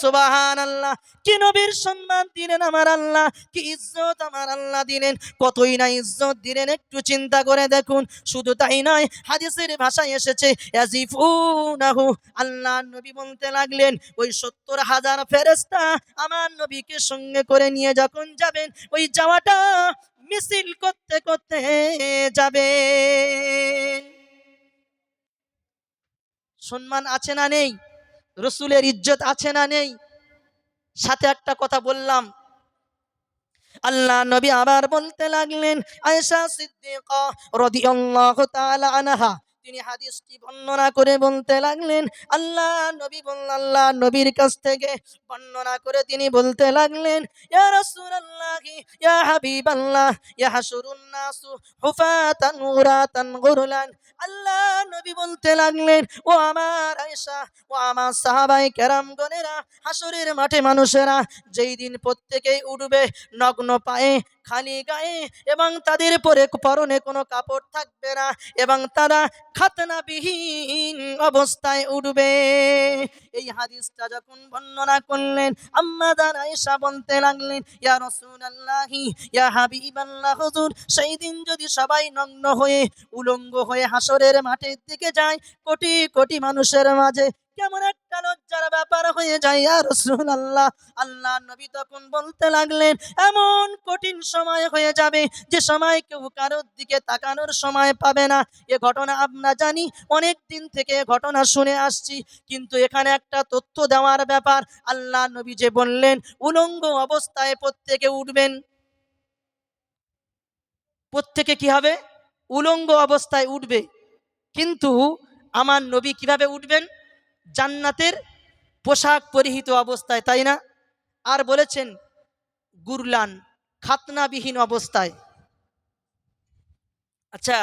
সুবহানাল্লাহ। কি নবীর সম্মান দিলেন আমার আল্লাহ, কি ইজ্জত আমার আল্লাহ দিলেন, কতই না ইজ্জত দিলেন, একটু চিন্তা করে দেখুন। শুধু তাই নয়, হাদিসের ভাষায় এসেছে ইয়াজিফুনাহু, আল্লাহ নবী বলতে লাগলেন ওই 70,000 ফেরেশতা আমার নবীকে সঙ্গে করে নিয়ে যখন যাবেন, ওই যাওয়াটা মিছিল করতে করতে যাবে। সম্মান আছে না নেই? রসুলের ইজ্জত আছে না নেই? সাথে একটা কথা বললাম, আল্লাহ নবী আবার বলতে লাগলেন, আয়েশা সিদ্দিকা রাদিয়াল্লাহু তাআলা আনহা তিনি হাদিসটি বর্ণনা করে বলতে লাগলেন, আল্লাহ নবীর কাছ থেকে বর্ণনা করে তিনি বলতে লাগলেন, ইয়া রাসূলুল্লাহ ইয়া হাবিবাল্লাহ ইয়াহশুরুন নাসু হুফাতান উরাতান গুরলান। আল্লাহ নবী বলতে লাগলেন, ও আমার আয়েশা, ও আমার সাহাবায়ে কেরামগণেরা, হাসরের মাঠে মানুষেরা যেই দিন প্রত্যেকেই উঠবে নগ্ন পায়ে, খালি গায়ে, এবং তাদের পরনে কোনো কাপড় থাকবে না, এবং তারা খাতনাবিহীন অবস্থায় উঠবে। এই হাদিসটা যখন বর্ণনা করলেন, আম্মা জান আয়েশা বলতে লাগলেন, ইয়া রাসূলুল্লাহি ইয়া হাবিবাল্লাহ, হুজুর সেই দিন যদি সবাই নগ্ন হয়ে উলঙ্গ হয়ে হাসরের মাঠের দিকে যায়, কোটি কোটি মানুষের মাঝে কেমন একটা লজ্জার ব্যাপার হয়ে যায় ইয়া রাসূলুল্লাহ। আল্লাহ নবী তখন বলতে লাগলেন, এমন কঠিন সময় হয়ে যাবে যে সময় কেউ কারোর দিকে তাকানোর সময় পাবে না। এ ঘটনা আমরা জানি, অনেক দিন থেকে ঘটনা শুনে আসছি, কিন্তু এখানে একটা তথ্য দেওয়ার ব্যাপার। আল্লাহ নবী যে বললেন উলঙ্গ অবস্থায় প্রত্যেকে উঠবেন, প্রত্যেকে কি হবে? উলঙ্গ অবস্থায় উঠবে। কিন্তু আমার নবী কিভাবে উঠবেন? জান্নাতের পোশাক পরিহিত অবস্থায়, তাই না? আর বলেছেন গুরলান, খাতনাবিহীন অবস্থায়। আচ্ছা,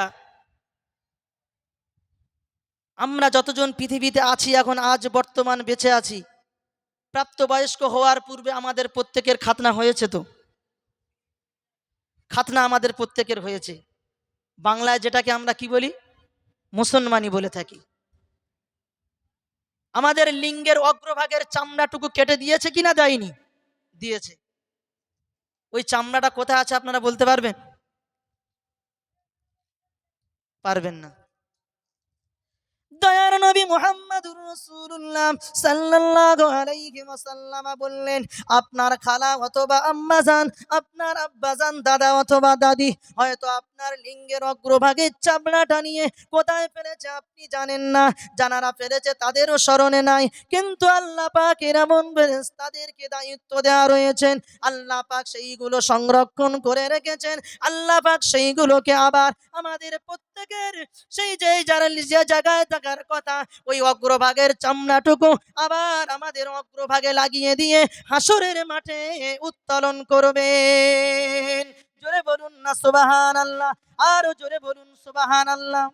আমরা যতজন পৃথিবীতে আছি এখন, আজ বর্তমান বেঁচে আছি, প্রাপ্তবয়স্ক হওয়ার পূর্বে আমাদের প্রত্যেকের খাতনা হয়েছে তো? খাতনা আমাদের প্রত্যেকের হয়েছে। বাংলায় যেটাকে আমরা কি বলি? মুসলমানি বলে থাকি। আমাদের লিঙ্গের অগ্রভাগের চামড়াটুকু কেটে দিয়েছে কিনা দেয়নি? দিয়েছে। ওই চামড়াটা কোথায় আছে আপনারা বলতে পারবেন? পারবেন না। দয়ার নবী মুহাম্মদুর রাসূলুল্লাহ সাল্লাল্লাহু আলাইহি ওয়াসাল্লাম বললেন, আপনার খালা অথবা আম্মাজান, আপনার আব্বাজান, দাদা অথবা দাদি হয়তো আপনার লিঙ্গের অগ্রভাগের চামড়াটা নিয়ে কোথায় ফেলেছে আপনি জানেন না, জানারা ফেলেছে তাদেরও স্মরণে নাই, কিন্তু আল্লাহ পাক এমন ফেরেশতাদেরকে দায়িত্ব দেওয়া রয়েছেন, আল্লাহ পাক সেইগুলো সংরক্ষণ করে রেখেছেন। আল্লাহ পাক সেইগুলোকে আবার আমাদের প্রত্যেকের সেই যে যারা যে জায়গায় থাকার কথা, ওই অগ্রভাগের চামড়াটুকু আবার আমাদের অগ্রভাগে লাগিয়ে দিয়ে হাসরের মাঠে উত্তোলন করবেন। জোরে বলুন না সুবহানাল্লাহ, আরো জোরে বলুন সুবহানাল্লাহ।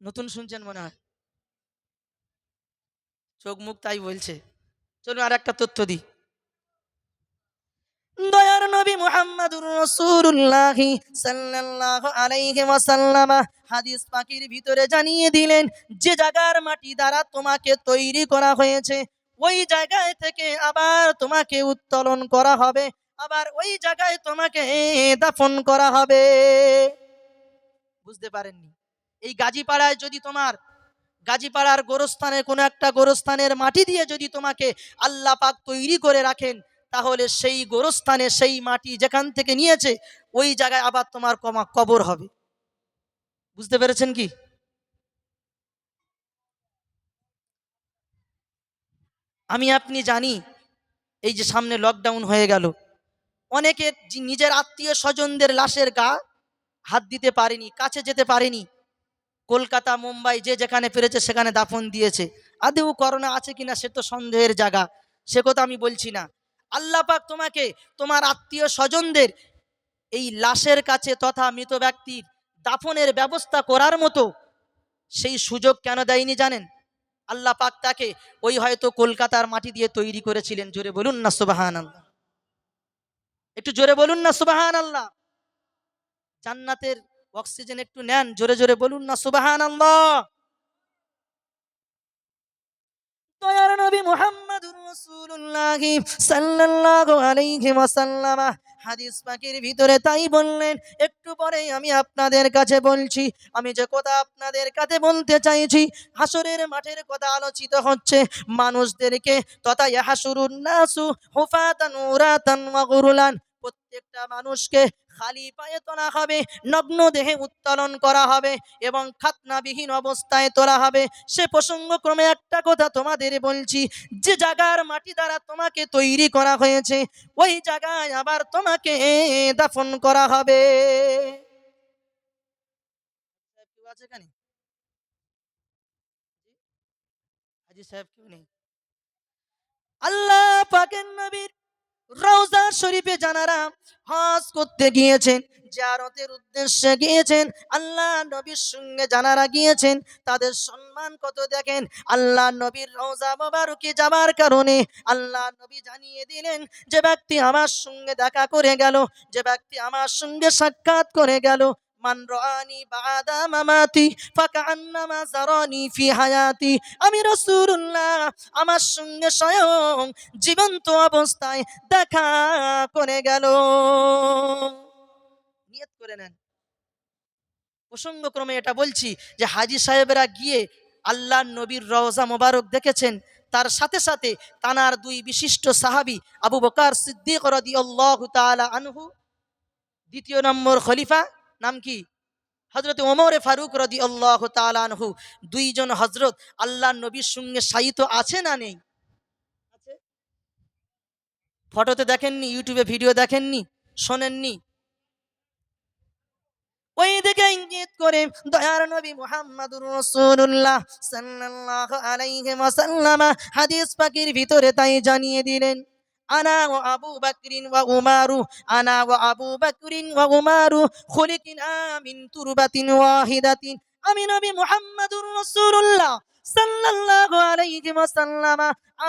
নতুন শুনছেন মনে হয়, চোখ মুখ তাই বলছে। চলুন আর একটা তথ্য দিই। দয়ার নবী মুহাম্মদুর রাসূলুল্লাহ সাল্লাল্লাহু আলাইহি ওয়াসাল্লাম হাদিস পাকের ভিতরে জানিয়ে দিলেন, যে জায়গার মাটি দ্বারা তোমাকে তৈরি করা হয়েছে, ওই জায়গায় থেকে আবার তোমাকে উত্তোলন করা হবে, আবার ওই জায়গায় তোমাকে দাফন করা হবে। বুঝতে পারেননি? এই গাজীপাড়ায় যদি তোমার, গাজীপাড়ার গোরস্থানে কোনো একটা গোরস্থানের মাটি দিয়ে যদি তোমাকে আল্লাহ পাক তৈরি করে রাখেন, তাহলে সেই গোরস্থানে সেই মাটি যেখান থেকে নিয়েছে ওই জায়গায় আবার তোমার কবর হবে। বুঝতে পেরেছেন কি? আমি আপনি জানি, এই যে সামনে লকডাউন হয়ে গেল, অনেকে নিজের আত্মীয় স্বজনদের লাশের গা হাত দিতে পারেনি, কাছে যেতে পারেনি, কলকাতা মুম্বাই যে যেখানে পেরেছে সেখানে দাফন দিয়েছে। আদেও করোনা আছে কিনা সে তো সন্দেহের জায়গা, সে কথা আমি বলছি না। আল্লাহ পাক তোমাকে তোমার আত্মীয় স্বজনদের এই লাশের কাছে তথা মৃত ব্যক্তির দাফনের ব্যবস্থা করার মতো সেই সুযোগ কেন দেয়নি জানেন? আল্লাহ পাক তাকে ওই হয়তো কলকাতার মাটি দিয়ে তৈরি করেছিলেন। জোরে বলুন না সুবহানাল্লাহ, একটু জোরে বলুন না সুবহানাল্লাহ। জান্নাতের অক্সিজেন একটু নেন, জোরে জোরে বলুন না সুবহানাল্লাহ। মুহাম্মাদুর রাসূলুল্লাহ সাল্লাল্লাহু আলাইহি ওয়াসাল্লাম হাদিস পাকের ভিতরে তাই বললেন। একটু পরেই আমি আপনাদের কাছে বলছি, আমি যে কথা আপনাদের কাছে বলতে চাইছি, হাসরের মাঠের কথা আলোচিত হচ্ছে। মানুষদেরকে তথা ইয়াহশুরুন নাসু হুফাতান উরাতান ওয়া গুরুলান, প্রত্যেকটা মানুষকে খালি পায়ে তোলা হবে, নগ্ন দেহে উত্তোলন করা হবে এবং খাতনাবিহীন অবস্থায় তোলা হবে। সে প্রসঙ্গক্রমে একটা কথা তোমাদের বলছি, যে জায়গার মাটি দ্বারা তোমাকে তৈরি করা হয়েছে ওই জায়গায় আবার তোমাকে দাফন করা হবে। কেউ আছে এখানে? হাজী সাহেব কেউ নেই? আল্লাহ পাকের নবীর রওজা শরীফে জানারা হজ করতে গিয়েছেন, জিয়ারতের উদ্দেশ্যে গিয়েছেন, আল্লাহ নবীর সঙ্গে জানারা গিয়েছেন, তাদের সম্মান কত দেখেন। আল্লাহ নবীর রওজা মোবারকে যাবার কারণে আল্লাহ নবী জানিয়ে দিলেন, যে ব্যক্তি আমার সঙ্গে দেখা করে গেল, যে ব্যক্তি আমার সঙ্গে সাক্ষাৎ করে গেল, মান রাআনি বাদা মামাতি ফাকান্নামা যারানি ফি হায়াতি, আমি রাসূলুল্লাহ আমার সঙ্গে স্বয়ং জীবন্ত অবস্থায় দেখা করে গেল। নিয়ত করে নেন। প্রসঙ্গক্রমে এটা বলছি যে হাজী সাহেবরা গিয়ে আল্লাহ নবীর রওজা মোবারক দেখেছেন, তার সাথে সাথে তানার দুই বিশিষ্ট সাহাবী আবু বকর সিদ্দিক রাদিয়াল্লাহু তাআলা আনহু, দ্বিতীয় নম্বর খলিফা নাম কি, হযরত ওমর ফারুক রাদিয়াল্লাহু তাআলা আনহু, দুইজন হযরত আল্লাহ নবীর সঙ্গে শায়িত আছে না নেই? আছে। ফটোতে দেখেননি, ইউটিউবে ভিডিও দেখেননি, শোনেননি? ওই দিকে ইঙ্গিত করে দয়ার নবী মুহাম্মদুর রাসূলুল্লাহ সাল্লাল্লাহু আলাইহি ওয়াসাল্লাম হাদিস পাকের ভিতরে তাই জানিয়ে দিলেন, আনা ওয়া আবু বকরিন ওয়া উমারু, আনা ওয়া আবু বকরিন ওয়া উমারু খুলিকনা মিন তুরবাতিন ওয়াহিদাতিন, আমি নবী মুহাম্মদুর রাসূলুল্লাহ সাল্লাল্লাহু আলাইহি ওয়াসাল্লাম,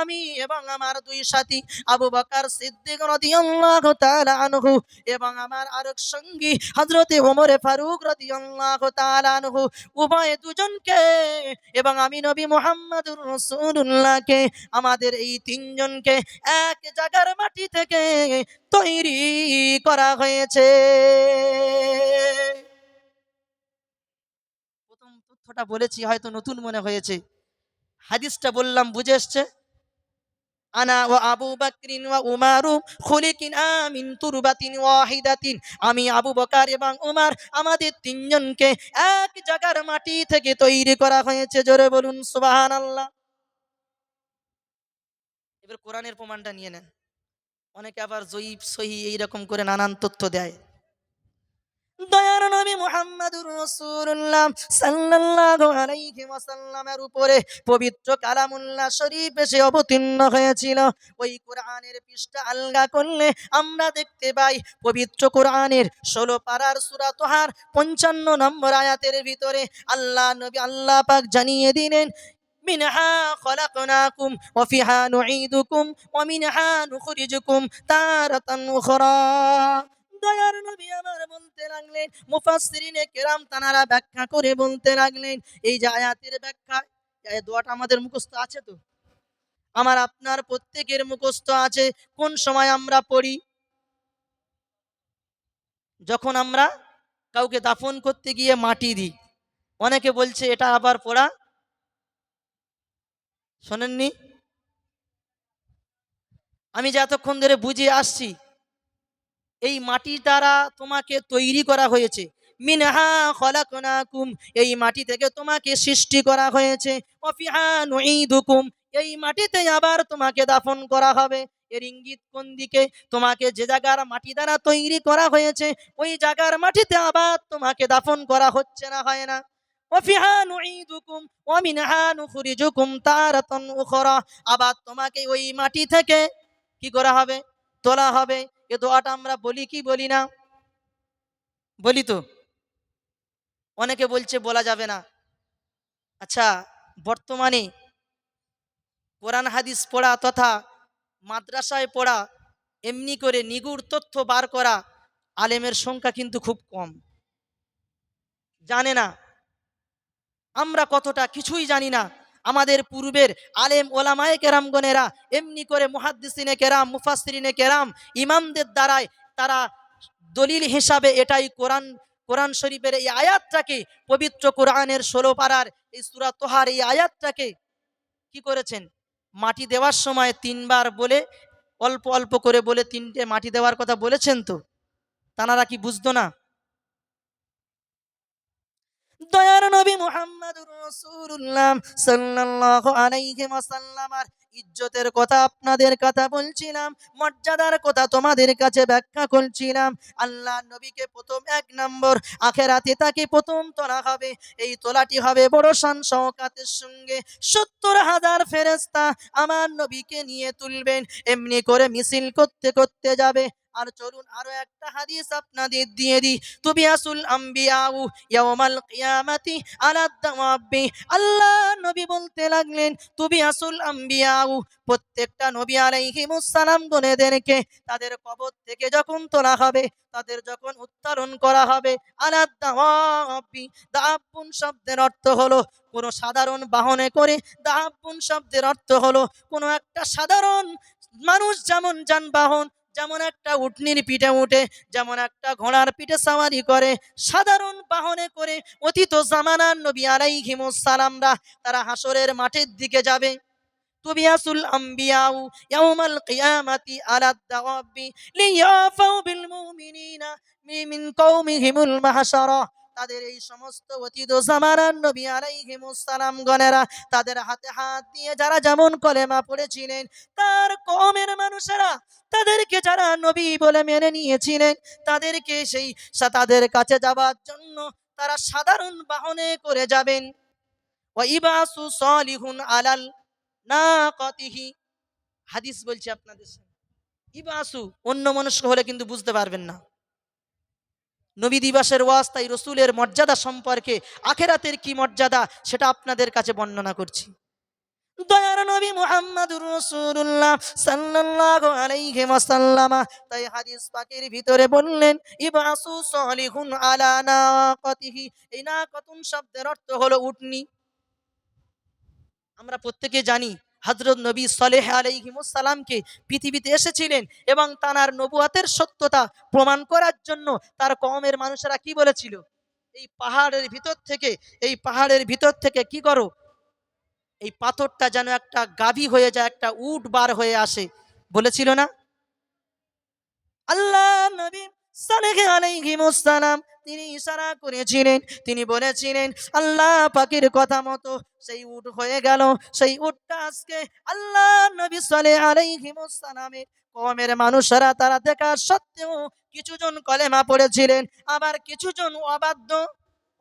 আমি এবং আমার দুই সাথী আবু বকর সিদ্দিক রাদিয়াল্লাহু তাআলা আনহু এবং আমার আরেক সঙ্গী হযরতে ওমর ফারুক রাদিয়াল্লাহু তাআলা আনহু, উভয় দুজনকে এবং আমি নবী মুহাম্মদুর রাসূলুল্লাহকে, আমাদের এই তিনজনকে এক জায়গার মাটি থেকে তৈরি করা হয়েছে। প্রথম তথ্যটা বলেছি হয়তো নতুন মনে হয়েছে, হাদিসটা বললাম বুঝে এসছে। আনা ওয়া আবু বকরিন ওয়া উমারু খুলিকনা মিন তুরবাতিন ওয়াহিদাতিন, আমি আবু বকর এবং উমর আমাদের তিনজনকে এক জায়গার মাটি থেকে তৈরি করা হয়েছে। জোরে বলুন সুবহানাল্লাহ। এবার কোরআনের প্রমাণটা নিয়ে নেন। অনেকে আবার জয়ীফ সহি এইরকম করে নানান তথ্য দেয়। দয়ার নবী মুহাম্মদুর রাসূলুল্লাহ সাল্লাল্লাহু আলাইহি ওয়াসাল্লামের উপরে পবিত্র কালামুল্লাহ শরীফ এসে অবতীর্ণ হয়েছিল। ওই কোরআনের পৃষ্ঠা আলগা করলে আমরা দেখতে পাই পবিত্র কোরআনের 16 পারার সূরা তাহার 55 নম্বর আয়াতের ভিতরে আল্লাহ পাক জানিয়ে দিলেন, মিনহা খলাকনাকুম ওয়া ফিহা নুঈদুকুম ওয়া মিনহা নুখরিজুকুম তারাতান উখরা। দয়ার নবী আমার বলতে লাগলেন, মুফাসসিরিনে কেরাম তানারা ব্যাখ্যা করে বলতে লাগলেন, এই যে আয়াতের ব্যাখ্যা, এই দোয়াটা আমাদের মুখস্থ আছে তো? আমার আপনার প্রত্যেকের মুখস্থ আছে। কোন সময় আমরা পড়ি? যখন আমরা কাউকে দাফন করতে গিয়ে মাটি দিই। অনেকে বলছে এটা আবার পড়া শোনেননি? আমি যে এতক্ষণ ধরে বুঝিয়ে আসছি, এই মাটি দ্বারা তোমাকে তৈরি করা হয়েছে। মিনহা খলাকনাকুম, এই মাটি থেকে তোমাকে সৃষ্টি করা হয়েছে। ওয়া ফিহা নুঈদুকুম, এই মাটিতে আবার তোমাকে দাফন করা হবে। এর ইঙ্গিত কোন দিকে? তোমাকে যে জায়গার মাটি দ্বারা তৈরি করা হয়েছে ওই জায়গার মাটিতে আবার তোমাকে দাফন করা হচ্ছে না, হয় না? ওয়া ফিহা নুঈদুকুম ওয়া মিনহা নুখরিজুকুম তারাতান উখরা, আবার তোমাকে ওই মাটি থেকে কি করা হবে? তোলা হবে। এ দোয়াটা আমরা বলি কি বলি না? বলি তো। অনেকে বলছে বলা যাবে না। আচ্ছা, বর্তমানে কোরআন হাদিস পড়া তথা মাদ্রাসায় পড়া, এমনি করে নিগুড় তথ্য বার করা আলেমের সংখ্যা কিন্তু খুব কম। জানে না আমরা কতটা কিছুই জানি না। আমাদের পূর্বের আলেম ওলামায়ে কেরামগণেরা এমনি করে মুহাদ্দিসিনে কেরাম, মুফাসসিরিনে কেরাম, ইমামদের দ্বারায় তারা দলিল হিসাবে এটাই কোরআন শরীফের এই আয়াতটাকে, পবিত্র কোরআনের 16 পারার এই সূরা তোহার এই আয়াতটাকে কি করেছেন, মাটি দেওয়ার সময় 3 বার বলে, অল্প অল্প করে বলে 3টে মাটি দেওয়ার কথা বলেছেন। তো তানারা কি বুঝতো না? দয়ার নবী মুহাম্মদুর রাসূলুল্লাহ সাল্লাল্লাহু আলাইহি ওয়াসাল্লামের ইজ্জতের কথা আপনাদের কথা বলছিলাম, মর্যাদার কথা তোমাদের কাছে ব্যাখ্যা করছিলাম। আল্লাহ নবীকে প্রথম 1 নম্বর আখিরাতে তাকে প্রথম তোলা হবে। এই তোলাটি হবে বড় শান শওকাতের সঙ্গে। 70,000 ফেরেশতা আমার নবীকে নিয়ে তুলবেন, এমনি করে মিছিল করতে করতে যাবে। আর চলুন আরো একটা হাদিস আপনাদের দিয়ে দিই। তুবিয়াসুল আম্বিয়াউ ইয়াউমাল কিয়ামাতি আলা দাওয়াবি। আল্লাহ নবী বলতে লাগলেন, তুবিয়াসুল আম্বিয়াউ, প্রত্যেকটা নবী আলাইহিমুস সালাম গণেদেরকে তাদের কবর থেকে যখন তোলা হবে, তাদের যখন উত্তোলন করা হবে, আলা দাওয়াবি, দাব্বুন শব্দের অর্থ হলো কোন সাধারণ বাহনে করে, দাব্বুন শব্দের অর্থ হলো কোন একটা সাধারণ মানুষ যেমন যানবাহন, যেমন একটা উটনির পিঠে উঠে, যেমন একটা ঘোড়ার পিঠে সাওয়ারি করে, সাধারণ বাহনে করে অতীত জামানার নবী আলাইহিমুস সালামরা তারা হাসরের মাঠের দিকে যাবে। তুবিয়াসুল আম্বিয়াউ ইয়াউমাল কিয়ামাতি আলা দাওয়াবি লিয়াফাউ বিল মুমিনিনা মিন কওমিহিমুল মাহশারা। তাদের এই সমস্ত অতীত জামানার নবী আলাইহিমুস সালাম গণেরা তাদের হাতে হাত দিয়ে যারা যেমন কলেমা পড়েছিলেন, তার কওমের মানুষেরা তাদেরকে যারা নবী বলে মেনে নিয়েছিলেন, তাদেরকে তাদের কাছে যাবার জন্য তারা সাধারণ বাহনে করে যাবেন। ওয়া ইবাসু সালিহুন আলাল নাকাতিহি। হাদিস বলছি আপনাদের সামনে। ইবাসু অন্য মনস্ক হলে কিন্তু বুঝতে পারবেন না। নবী দিবসের ওয়াজ, তাই রসুলের মর্যাদা সম্পর্কে, আখিরাতের কি মর্যাদা সেটা আপনাদের কাছে বর্ণনা করছি। দয়ার নবী মুহাম্মদুর রাসূলুল্লাহ সাল্লাল্লাহু আলাইহি ওয়াসাল্লাম তাই হাদিস পাকের ভিতরে বললেন, ইবাসু সালিহুন আলা নাকাতিহি। এই নাকাতুন শব্দের অর্থ হলো উটনি। আমরা প্রত্যেকে জানি হযরত নবী সালেহ আলাইহিমুস সালামকে পৃথিবীতে এসেছিলেন এবং তার নবুয়াতের সত্যতা প্রমাণ করার জন্য তার কওমের মানুষেরা কি বলেছিল, এই পাহাড়ের ভিতর থেকে কি করো, এই পাথরটা যেন একটা গাভী হয়ে যায়, একটা উট বার হয়ে আসে, বলেছিল না? আল্লাহ নবী সালেহ আলাইহিমুস সালাম তিনি ইশারা করেছিলেন, তিনি বলেছিলেন আল্লাহ পাকের কথা মতো সেই উট হয়ে গেল। সেই উটটা আজকে আল্লাহ নবী সালেহ আলাইহিমুস সালামের কওমের মানুষেরা তারা দেখা সত্ত্বেও কিছুজন কলেমা পড়েছিলেন, আবার কিছুজন অবাধ্য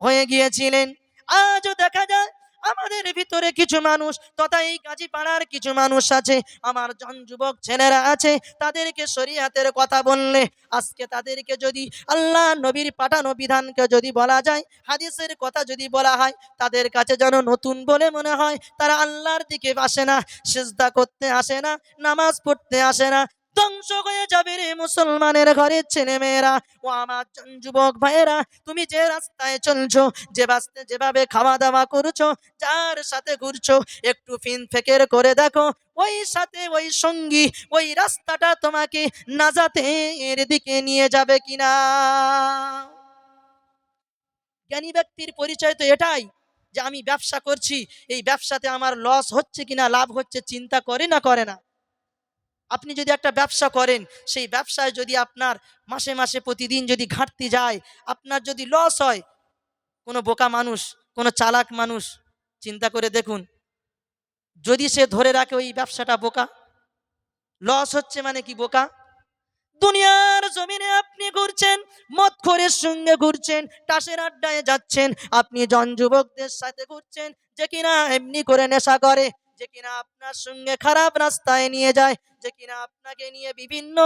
হয়ে গিয়েছিলেন। আজও দেখা যায় আমাদের ভিতরে কিছু মানুষ তথা এই গাজীপাড়ার কিছু মানুষ আছে, আমার জন যুবক ছেলেরা আছে, তাদেরকে শরীয়তের কথা বললে আজকে তাদেরকে যদি আল্লাহ নবীর পাঠানো বিধানকে যদি বলা যায়, হাদিসের কথা যদি বলা হয়, তাদের কাছে যেন নতুন বলে মনে হয়। তারা আল্লাহর দিকে আসে না, সিজদা করতে আসে না, নামাজ পড়তে আসে না। ধ্বংস হয়ে যাবে রে মুসলমানের ঘরের ছেলে মেয়েরা। ও আমার যুবক ভাইয়েরা, তুমি যে রাস্তায় চলছো, যেভাবে খাওয়া দাওয়া করছো, যার সাথে ঘুরছো, একটু ফিকের করে দেখো, ওই সাথে ওই সঙ্গী ওই রাস্তাটা তোমাকে নাজাতের দিকে নিয়ে যাবে কিনা। জ্ঞানী ব্যক্তির পরিচয় তো এটাই যে আমি ব্যবসা করছি, এই ব্যবসাতে আমার লস হচ্ছে কিনা লাভ হচ্ছে চিন্তা করে না। আপনি যদি একটা ব্যবসা করেন, সেই ব্যবসায় যদি আপনার মাসে মাসে প্রতিদিন যদি ঘাটতি যায়, আপনার যদি লস হয়, কোনো বোকা মানুষ, কোনো চালাক মানুষ চিন্তা করে দেখুন, যদি সে ধরে রাখে ওই ব্যবসাটা বোকা, লস হচ্ছে মানে কি বোকা। দুনিয়ার জমিনে আপনি ঘুরছেন, মদখোরের সঙ্গে ঘুরছেন, টাসের আড্ডায় যাচ্ছেন, আপনি জন যুবকদের সাথে ঘুরছেন যে কিনা এমনি করে নেশা করে, যে কিনা আপনার সঙ্গে খারাপ রাস্তায় নিয়ে যায়, যে কিনা আপনাকে নিয়ে বিভিন্ন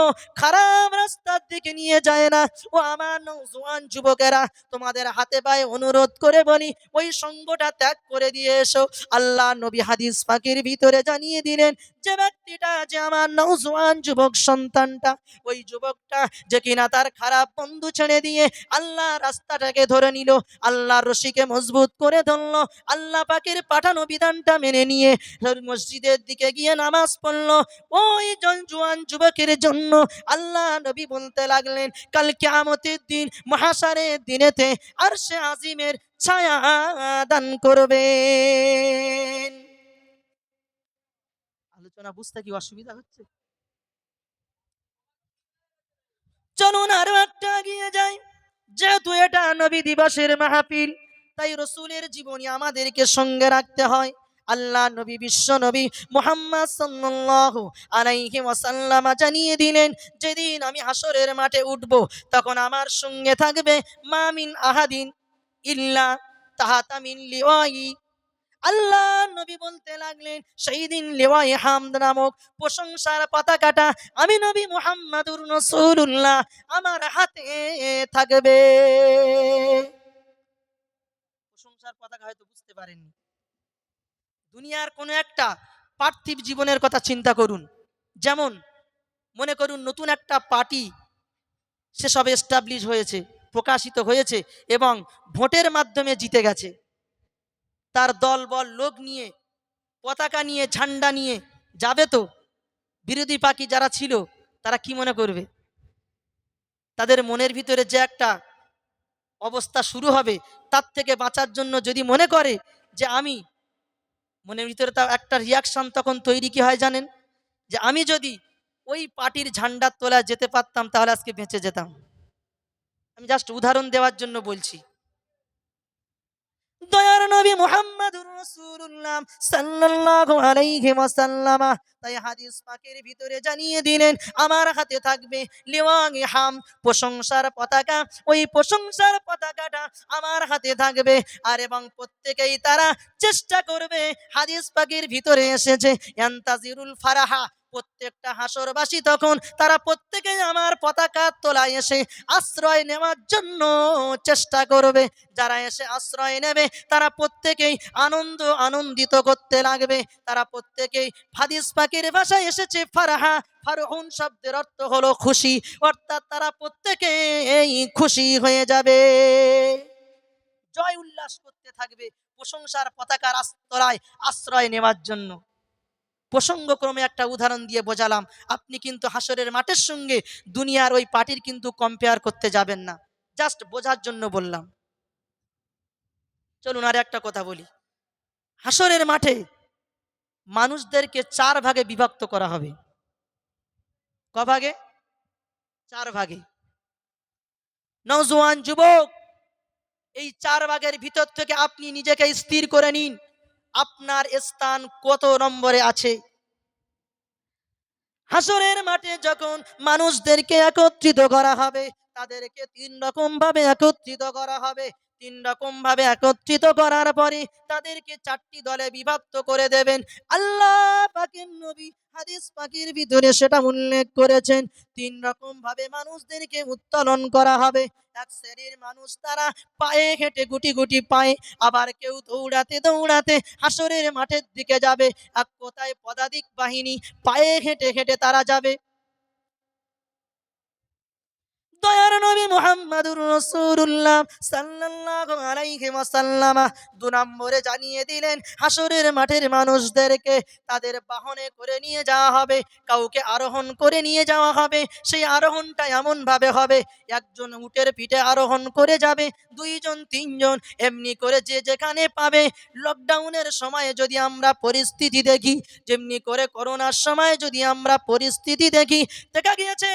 খারাপ রাস্তার দিকে নিয়ে যায় না। ও আমার নওজোয়ান যুবকেরা, তোমাদের হাতে পায়ে অনুরোধ করে বলি, ওই সঙ্গটা ত্যাগ করে দিয়ে এসো। আল্লাহ নবী হাদিস পাকের ভিতরে জানিয়ে দিলেন, যে ব্যক্তিটা, যে আমার নওজোয়ান যুবক সন্তানটা, ওই যুবকটা যে কিনা তার খারাপ বন্ধু ছেড়ে দিয়ে আল্লাহ রাস্তাটাকে ধরে নিল, আল্লাহর রশিকে মজবুত করে ধরলো, আল্লাহ পাকের পাঠানো বিধানটা মেনে নিয়ে মসজিদের দিকে গিয়ে নামাজ পড়লো, ওই জওয়ান যুবকের জন্য আল্লাহ নবী বলতে লাগলেন, কাল কিয়ামতের দিন, মহাশারের দিনেতে আরশে আজিমের ছায়া দান করবেন। আলোচনা বুঝতে কি অসুবিধা হচ্ছে? চলুন আরো একটা এগিয়ে যাই। যেহেতু এটা নবী দিবসের মাহফিল, তাই রসুলের জীবনী আমাদেরকে সঙ্গে রাখতে হয়। আল্লাহ নবী, বিশ্ব নবী মুহাম্মদ সাল্লাল্লাহু আলাইহি ওয়াসাল্লাম জানিয়ে দিলেন, যেদিন আমি হাসরের মাঠে উঠব, তখন আমার সঙ্গে থাকবে মা মিন আহাদিন ইল্লা তাহাতা মিন লিওয়াই। আল্লাহ নবী বলতে লাগলেন, সেই দিন লিওয়ায়ে হামদ নামক প্রশংসার পতাকাটা আমি নবী মুহাম্মাদুর রাসূলুল্লাহ আমার হাতে থাকবে। প্রশংসার পতাকা হয়তো বুঝতে পারেননি। দুনিয়ার কোনো একটা পার্থিব জীবনের কথা চিন্তা করুন। যেমন মনে করুন, নতুন একটা পার্টি সেসব এস্টাবলিশ হয়েছে, প্রকাশিত হয়েছে এবং ভোটের মাধ্যমে জিতে গেছে। তার দল বল লোক নিয়ে, পতাকা নিয়ে, ঝান্ডা নিয়ে যাবে তো। বিরোধী পার্টি যারা ছিল, তারা কি মনে করবে? তাদের মনের ভিতরে যে একটা অবস্থা শুরু হবে, তার থেকে বাঁচার জন্য যদি মনে করে যে আমি, মনের ভিতরে তার একটা রিয়াকশন তখন তৈরি কি হয় জানেন? যে আমি যদি ওই পার্টির ঝান্ডার তলায় যেতে পারতাম, তাহলে আজকে বেঁচে যেতাম। আমি জাস্ট উদাহরণ দেওয়ার জন্য বলছি। দয়ার নবী মুহাম্মদুর রাসূলুল্লাহ সাল্লাল্লাহু আলাইহি ওয়াসাল্লাম তাই হাদিস পাকের ভিতরে জানিয়ে দিলেন, আমার হাতে থাকবে লিওয়ায়ে হাম, প্রশংসার পতাকা। ওই প্রশংসার পতাকাটা আমার হাতে থাকবে, আর এবং প্রত্যেকেই তারা চেষ্টা করবে। হাদিস পাকের ভিতরে এসেছে, ইয়ান্তাজিরুল ফারাহা, প্রত্যেকটা হাসরবাসী তখন তারা প্রত্যেকেই আমার পতাকার তলায় এসে আশ্রয় নেওয়ার জন্য চেষ্টা করবে। যারা এসে আশ্রয় নেবে, তারা প্রত্যেকেই আনন্দিত করতে লাগবে। তারা প্রত্যেকেই, হাদিস পাকের ভাষায় এসেছে ফারাহা, ফারহুন শব্দের অর্থ হলো খুশি, অর্থাৎ তারা প্রত্যেকেই খুশি হয়ে যাবে, জয় উল্লাস করতে থাকবে প্রশংসার পতাকার তলায় আশ্রয় নেওয়ার জন্য। প্রসঙ্গক্রমে একটা উদাহরণ দিয়ে বোঝালাম। আপনি কিন্তু হাসরের মাঠের সঙ্গে দুনিয়ার ওই পার্টির কিন্তু কম্পেয়ার করতে যাবেন না, জাস্ট বোঝার জন্য বললাম। চলুন আর একটা কথা বলি। হাসরের মাঠে মানুষদেরকে 4 ভাগে বিভক্ত করা হবে। ক ভাগে? 4 ভাগে। নওজোয়ান যুবক, এই 4 ভাগের ভিতর থেকে আপনি নিজেকে স্থির করে নিন, আপনার স্থান কত নম্বরে আছে। হাসরের মাঠে যখন মানুষদেরকে একত্রিত করা হবে, তাদেরকে 3 রকম ভাবে একত্রিত করা হবে। 3 রকম ভাবে একত্রিত করার পরে তাদেরকে 4টি দলে বিভক্ত করে দেবেন। আল্লাহ পাকের নবী হাদিস পাকের ভিতরে সেটা উল্লেখ করেছেন। 3 রকম ভাবে মানুষদেরকে উত্তোলন করা হবে। এক শ্রেণীর মানুষ তারা পায়ে হেঁটে, গুটি গুটি পায়ে, আবার কেউ দৌড়াতে দৌড়াতে হাসরের মাঠের দিকে যাবে। এক কথায় পদাতিক বাহিনী, পায়ে হেঁটে হেঁটে তারা যাবে। দয়ার নবী মুহাম্মদুর রাসূলুল্লাহ সাল্লাল্লাহু আলাইহি ওয়াসাল্লাম 2 নম্বরে জানিয়ে দিলেন, হাসরের মাঠের মানুষদেরকে তাদের বাহনে করে নিয়ে যাওয়া হবে, কাউকে আরোহণ করে নিয়ে যাওয়া হবে। সেই আরোহণটা এমন ভাবে হবে, একজন উটের পিঠে আরোহণ করে যাবে, 2 জন 3 জন এমনি করে যে যেখানে পাবে। লকডাউনের সময়ে যদি আমরা পরিস্থিতি দেখি, যেমনি করে করোনার সময় যদি আমরা পরিস্থিতি দেখি, দেখা গিয়েছে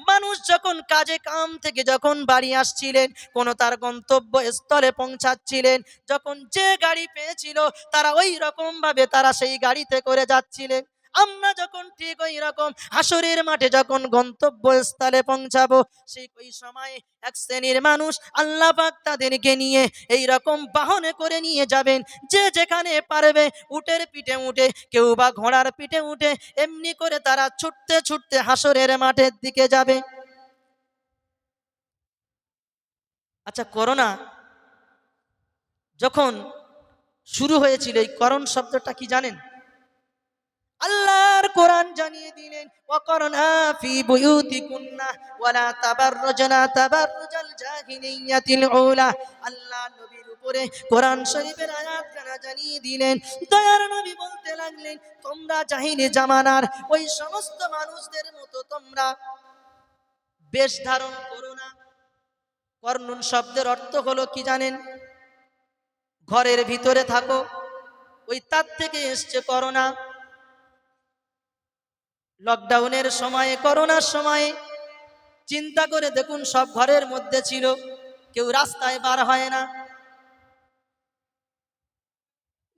মানুষ যখন কাজে কাম থেকে যখন বাড়ি আসছিলেন, কোন তার গন্তব্য স্থলে পৌঁছাচ্ছিলেন, যখন যে গাড়ি পেয়েছিল তারা ওই রকম ভাবে তারা সেই গাড়িতে করে যাচ্ছিলেন। আমরা যখন ঠিক ওই রকম হাসরের মাঠে যখন গন্তব্যস্থলে পৌঁছাবো, সেই ওই সময় এক শ্রেণীর মানুষ আল্লাহ পাক তাদেরকে নিয়ে এই রকম বাহনে করে নিয়ে যাবেন, যে যেখানে পারবে উটের পিঠে উঠে, কেউ বা ঘোড়ার পিঠে উঠে, এমনি করে তারা ছুটতে ছুটতে হাসরের মাঠের দিকে যাবে। আচ্ছা, করোনা যখন শুরু হয়েছিল, এই করোনা শব্দটা কি জানেন? আল্লাহর কোরআন জানিয়ে দিলেন, ওয়াকরনা ফি বুয়ুতিকুন্না ওয়ালা তাবাররুজনা তাবাররুজাল জাহিলিয়াতিল উলা। আল্লাহ নবীর উপরে কোরআন শরীফের আয়াত কানা জানিয়ে দিলেন। দয়ার নবী বলতে লাগলেন, তোমরা জাহিলি জামানার ওই সমস্ত মানুষদের মতো তোমরা বেশ ধারণ করো না। করনুন শব্দের অর্থ হলো কি জানেন? ঘরের ভিতরে থাকো, ওই তার থেকে এসছে করোনা। লকডাউনের সময়ে, করোনার সময়ে চিন্তা করে দেখুন, সব ঘরের মধ্যে ছিল, কেউ রাস্তায় বার হয় না।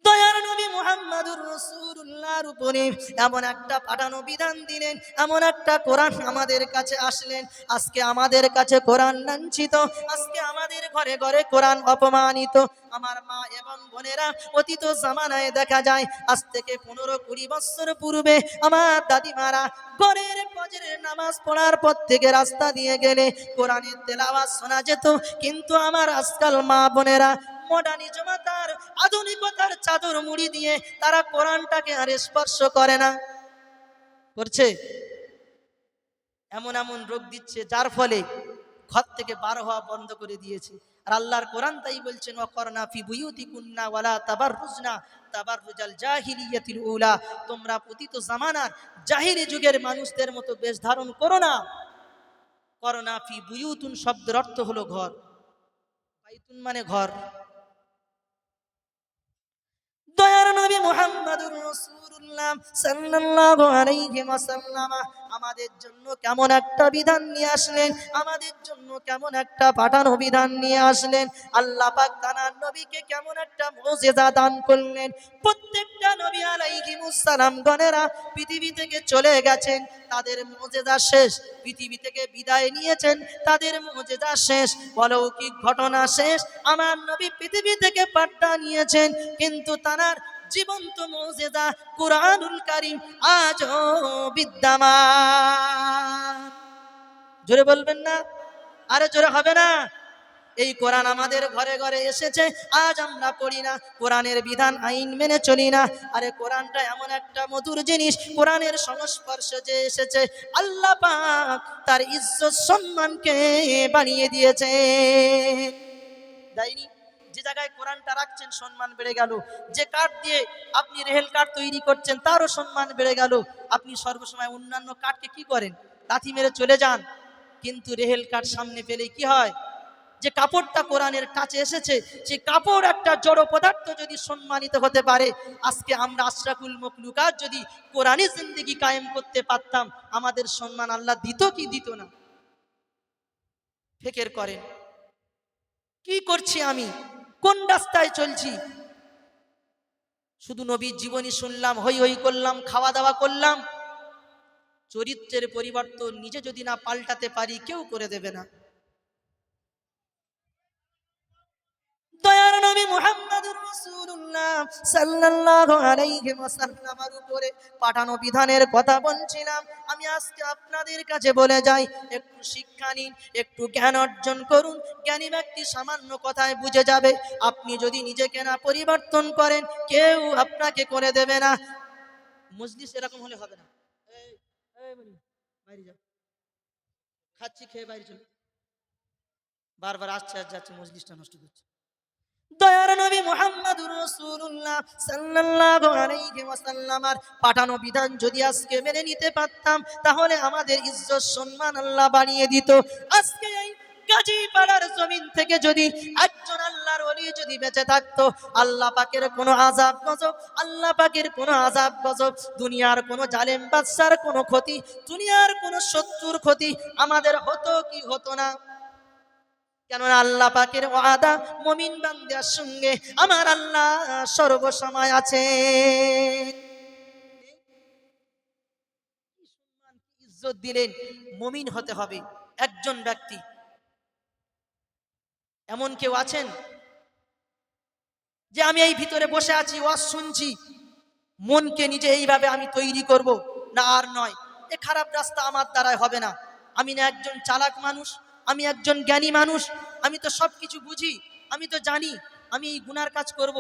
দয়ার নবী মুহাম্মদুর রাসূলুল্লাহর উপরে এমন একটা পাঠানো বিধান দিলেন, এমন একটা কোরআন আমাদের কাছে আসলেন। আজকে আমাদের কাছে কোরআন লাঞ্ছিত, আজকে আমাদের ঘরে ঘরে কোরআন অপমানিত। আমার মা এবং বোনেরা, অতীত জামানায় দেখা যায় আজ থেকে 15-20 বছর পূর্বে আমার দাদিমারা ঘরের ফজরের নামাজ পড়ার পর থেকে রাস্তা দিয়ে গেলে কোরআনের তেলাওয়াত শোনা যেত। কিন্তু আমার আজকাল মা বোনেরা মডার্নিজমাতার আধুনিকতার চাদর মুড়ি দিয়ে তারা কোরআনটাকে আর স্পর্শ করে না। করছে, এমন এমন রোগ দিচ্ছে, যার ফলে ঘর থেকে বার হওয়া বন্ধ করে দিয়েছে। আর আল্লাহর কোরআন তাই বলছেন, ওয়াকরনা ফি বুয়ুতিকুন্না ওয়ালা তাবাররুজনা তাবাররুজাল জাহিলিয়াতিল উলা। তোমরা পতিত জামানার জাহিলি যুগের মানুষদের মতো বেশ ধারণ করো না। করোনা ফি বুয়ুতুন শব্দের অর্থ হলো ঘর, বাইতুন মানে ঘর। দয়ার নবী মুহাম্মদুর রাসূলুল্লাহ সাল্লাল্লাহু আলাইহি ওয়াসাল্লাম আমাদের জন্য কেমন একটা বিধান নিয়ে আসলেন, আমাদের জন্য কেমন একটা পাঠানো বিধান নিয়ে আসলেন। আল্লাহ পাক তাআলার নবীকে কেমন একটা মুজিজা দান করলেন। প্রত্যেকটা নবী আলাইহিমুস সালাম গণেরা পৃথিবী থেকে চলে গেছেন, তাদের মুজিজা শেষ। পৃথিবী থেকে বিদায় নিয়েছেন, তাদের মুজিজা শেষ, অলৌকিক ঘটনা শেষ। আমার নবী পৃথিবী থেকে পাড়া নিয়েছেন, কিন্তু তার জীবন্ত মুজিজা কুরআনুল কারীম আজও বিদ্যমান। জোরে বলবেন না? আরে জোরে হবে না? এই কোরআন আমাদের ঘরে ঘরে এসেছে, আজ আমরা পড়ি না, কোরআনের বিধান আইন মেনে চলি না। আরে কোরআনটা এমন একটা মধুর জিনিস, কোরআনের সংস্পর্শে যে এসেছে, আল্লাহ পাক তার ইজ্জত সম্মানকে বানিয়ে দিয়েছে। দেয়নি? যে জায়গায় কোরআনটা রাখছেন সম্মান বেড়ে গেল। যে কাঠ দিয়ে আপনি রেহেল কাঠ তৈরি করছেন তারও সম্মান বেড়ে গেল। আপনি সর্বসময় অন্যান্য কাঠকে কি করেন? লাথি মেরে চলে যান, কিন্তু রেহেল কাঠ সামনে পেলে কি হয়? যে কাপড়টা কোরআনের কাছে এসেছে, সেই কাপড় একটা জড় পদার্থ যদি সম্মানিত হতে পারে, আজকে আমরা আশরাফুল মখলুকাত যদি কোরআনী জিন্দেগি কায়েম করতে পারতাম, আমাদের সম্মান আল্লাহ দিত কি দিত না? ফিকির করেন, কি করছি আমি, কোন রাস্তায় চলছি? শুধু নবীর জীবনী শুনলাম, হই হই করলাম, খাওয়া দাওয়া করলাম, চরিত্রের পরিবর্তন নিজে যদি না পাল্টাতে পারি, কেউ করে দেবে না। দয়ার নবী মুহাম্মদুর রাসূলুল্লাহ সাল্লাল্লাহু আলাইহি ওয়াসাল্লামের উপরে পাঠানো বিধানের কথা বলছিলাম। আমি আজকে আপনাদের কাছে বলে যাই, একটু শিক্ষা নিন, একটু জ্ঞান অর্জন করুন। জ্ঞানী ব্যক্তি সামান্য কথায় বুঝে যাবে। আপনি যদি নিজেকে না পরিবর্তন করেন, কেউ আপনাকে করে দেবে না। মজলিস এরকম হলে হবে না। এই বাইরে যাও, খাচ্ছি খেয়ে বাইরে চলো। বারবার আসছে আর যাচ্ছে, মজলিসটা নষ্ট করছে। দয়ার নবী মুহাম্মদুর রাসূলুল্লাহ সাল্লাল্লাহু আলাইহি ওয়াসাল্লামের পাঠানো বিধান যদি আজকে মেনে নিতে পারতাম, তাহলে আমাদের ইজ্জত সম্মান আল্লাহ বাড়িয়ে দিত। আজকে এই গাজীপাড়ার জমিন থেকে যদি একজন আল্লাহর ওলি যদি বেঁচে থাকতো, আল্লাহ পাকের কোনো আযাব গজব, আল্লাহ পাকের কোনো আযাব গজব, দুনিয়ার কোনো জালেম বাদশার কোনো ক্ষতি, দুনিয়ার কোনো শত্রুর ক্ষতি আমাদের হতো কি হতো না? কেননা আল্লাহ পাকের ওয়াদা, মুমিন বান্দার সঙ্গে আমার আল্লাহ সর্বসময় আছে। ইজ্জত দিলেন। মুমিন হতে হবে। একজন ব্যক্তি, এমন কেউ আছেন যে আমি এই ভিতরে বসে আছি, ওয়াজ শুনছি, মনকে নিজে এইভাবে আমি তৈরি করব? না, আর নয়। এ খারাপ রাস্তা আমার দ্বারাই হবে না। আমি না একজন চালাক মানুষ, আমি একজন জ্ঞানী মানুষ, আমি তো সব কিছু বুঝি, আমি তো জানি আমি এই গুনার কাজ করব।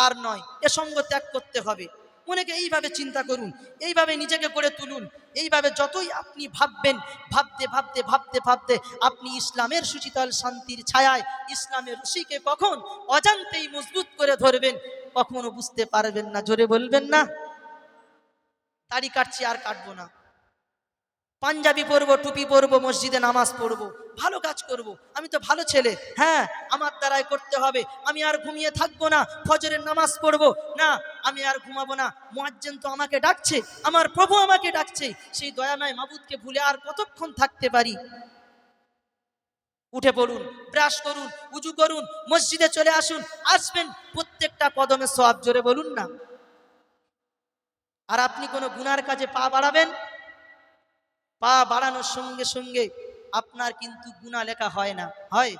আর নয়, এ সঙ্গ ত্যাগ করতে হবে। মনেকে এইভাবে চিন্তা করুন, এইভাবে নিজেকে গড়ে তুলুন। এইভাবে যতই আপনি ভাববেন, ভাবতে ভাবতে ভাবতে ভাবতে আপনি ইসলামের সুশীতল শান্তির ছায়ায় ইসলামের রশিকে কখন অজান্তেই মজবুত করে ধরবেন, কখনো বুঝতে পারবেন না। জোরে বলবেন না? দাড়ি কাটছি, আর কাটবো না। পাঞ্জাবি পরবো, টুপি পরবো, মসজিদে নামাজ পড়বো, ভালো কাজ করব। আমি তো ভালো ছেলে, হ্যাঁ, আমার দ্বারাই করতে হবে। আমি আর ঘুমিয়ে থাকবো না, ফজরের নামাজ পড়বো না, আমি আর ঘুমাবো না। মুয়াজ্জিন তো আমাকে ডাকছে, আমার প্রভু আমাকে ডাকছে। সেই দয়াময় মাবুদকে ভুলে আর কতক্ষণ থাকতে পারি? উঠে পড়ুন, ব্রাশ করুন, উজু করুন, মসজিদে চলে আসুন। আসবেন, প্রত্যেকটা কদমে সওয়াব। জোরে বলুন না? আর আপনি কোনো গুনার কাজে পা বাড়াবেন, পা বাড়ানোর সঙ্গে সঙ্গে আপনার কিন্তু গুনাহ লেখা হয় না। হয়?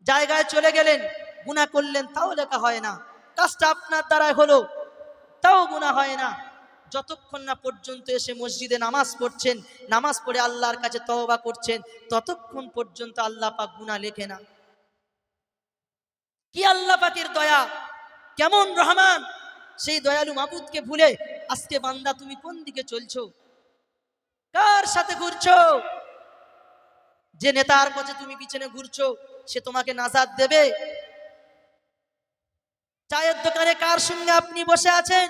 জায়গায় চলে গেলেন, গুনাহ করলেন, তাও লেখা হয় না। কাজটা আপনার দ্বারাই হলো, তাও গুনাহ হয় না। যতক্ষণ না পর্যন্ত এসে মসজিদে নামাজ পড়ছেন, নামাজ পড়ে আল্লাহর কাছে তওবা করছেন, ততক্ষণ পর্যন্ত আল্লাহ পাক গুনাহ লেখে না। কি আল্লাহ পাকের দয়া, কেমন রহমান! সেই দয়ালু মাবুদকে ভুলে আজকে বান্দা তুমি কোন দিকে চলছো? কার সাথে ঘুরছো? যে নেতার কাছে তুমি পিছনে ঘুরছো, সে তোমাকে নাজাত দেবে? চায়ের দোকানে কার সঙ্গে আপনি বসে আছেন,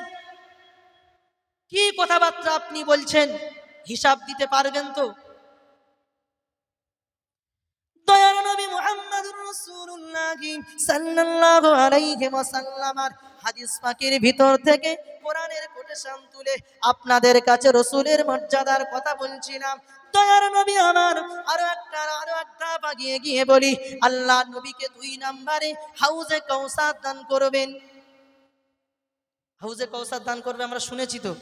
কি কথাবার্তা আপনি বলছেন, হিসাব দিতে পারবেন তো? দয়ার নবী মুহাম্মদুর রাসূলুল্লাহ সাল্লাল্লাহু আলাইহি ওয়াসাল্লামের হাদিস পাকের ভিতর থেকে কোরআনের কোটেশন তুলে আপনাদের কাছে রাসূলের মর্যাদার কথা বলছিলাম। দয়ার নবী আমার আরো একটা বাগিয়ে গিয়ে বলি, আল্লাহ নবীকে 2 নম্বরে হাউজে কাউসার দান করবেন। হাউজে কাউসার দান করবে আমরা শুনেছি তো,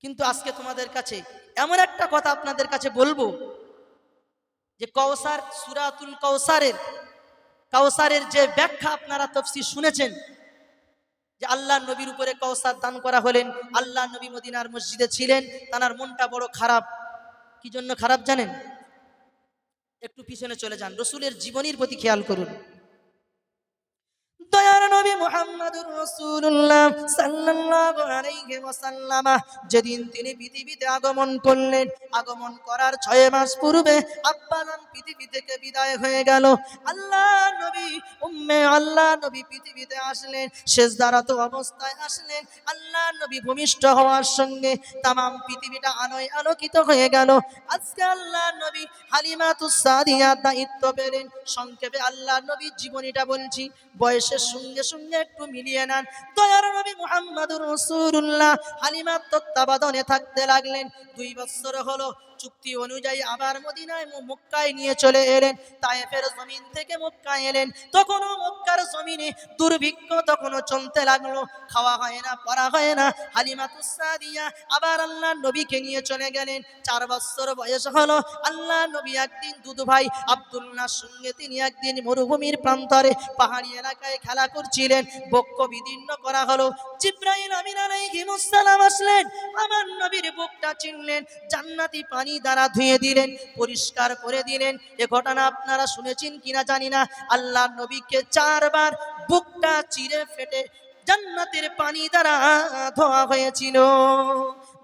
কিন্তু আজকে তোমাদের কাছে এমন একটা কথা আপনাদের কাছে বলবো যে কাউসার, সূরাতুল কাউসারের যে ব্যাখ্যা আপনারা তাফসীর শুনেছেন, যে আল্লাহ নবীর উপরে কাউসার দান করা হলেন। আল্লাহ নবী মদিনার মসজিদে ছিলেন, তার মনটা বড় খারাপ। কি জন্য খারাপ জানেন? একটু পিছনে চলে যান, রাসূলের জীবনীর প্রতি খেয়াল করুন। দয়ার নবী মুহাম্মদুর রাসূলুল্লাহ সাল্লাল্লাহু আলাইহি ওয়াসাল্লাম যেদিন তিনি পৃথিবীতে আগমন করলেন, আগমন করার 6 মাস পূর্বে আব্বা জান পৃথিবী থেকে বিদায় হয়ে গেল। আল্লাহ নবী পৃথিবীতে আসলেন, সিজদারত অবস্থায় আসলেন। আল্লাহ নবী ভূমিষ্ঠ হওয়ার সঙ্গে তামাম পৃথিবীটা আলোয় আলোকিত হয়ে গেল। আজকে আল্লাহ নবী হালিমাতুস সাদিয়ার দায়িত্ব পেলেন। সংক্ষেপে আল্লাহ নবীর জীবনীটা বলছি, বয়সের সঙ্গে সঙ্গে একটু মিলিয়ে নেন। দয়ার নবী মুহাম্মদুর রাসূলুল্লাহ হালিমার তত্ত্বাবধানে থাকতে লাগলেন। 2 বছর হলো। চুক্তি অনুযায়ী আবার মদিনায় মক্কায় নিয়ে চলে এলেন। তায়েফের জমিন থেকে মক্কায় এলেন। তখনও মক্কার জমিনে দুর্ভিক্ষ তখনও চলতে লাগলো, খাওয়া হয় না, পড়া হয় না। হালিমাতুস সাদিয়া আবার আল্লাহ নবীকে নিয়ে চলে গেলেন। 4 বছর বয়স হলো। আল্লাহ নবী একদিন দুদু ভাই আব্দুল্লাহর সঙ্গে তিনি একদিন মরুভূমির প্রান্তরে পাহাড়ি এলাকায় খেলা করছিলেন। বক্ষ বিদীর্ণ করা হলো। জিবরাইল আমিন আলাইহিস সালাম আসলেন, আমার নবীর বুকটা চিনলেন, জান্নাতি পানি দ্বারা ধুয়ে দিলেন, পরিষ্কার করে দিলেন। এ ঘটনা আপনারা শুনেছেন কিনা জানি না। আল্লাহ নবীকে 4 বার বুকটা চিরে ফেটে জান্নাতের পানি দ্বারা ধোয়া হয়েছিল।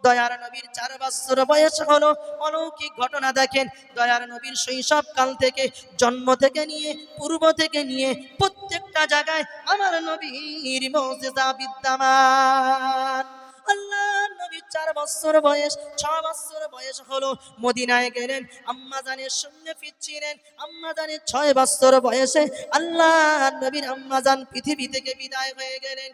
দয়ার নবীর 4 বছর বয়স হলো। অলৌকিক ঘটনা দেখেন, দয়ার নবীর শৈশব কাল থেকে, জন্ম থেকে নিয়ে, পূর্ব থেকে নিয়ে প্রত্যেকটা জায়গায় আমার নবীর মুজিজা বিদ্যমান। আল্লাহ নবীর 4 বছর বয়স, 6 বছর বয়স হলো, মদিনায় গেলেন, আম্মা জানের সঙ্গে ফিরছিলেন। আম্মা জানের 6 বছর বয়সে আল্লাহ নবীর আম্মা জান পৃথিবী থেকে বিদায় হয়ে গেলেন।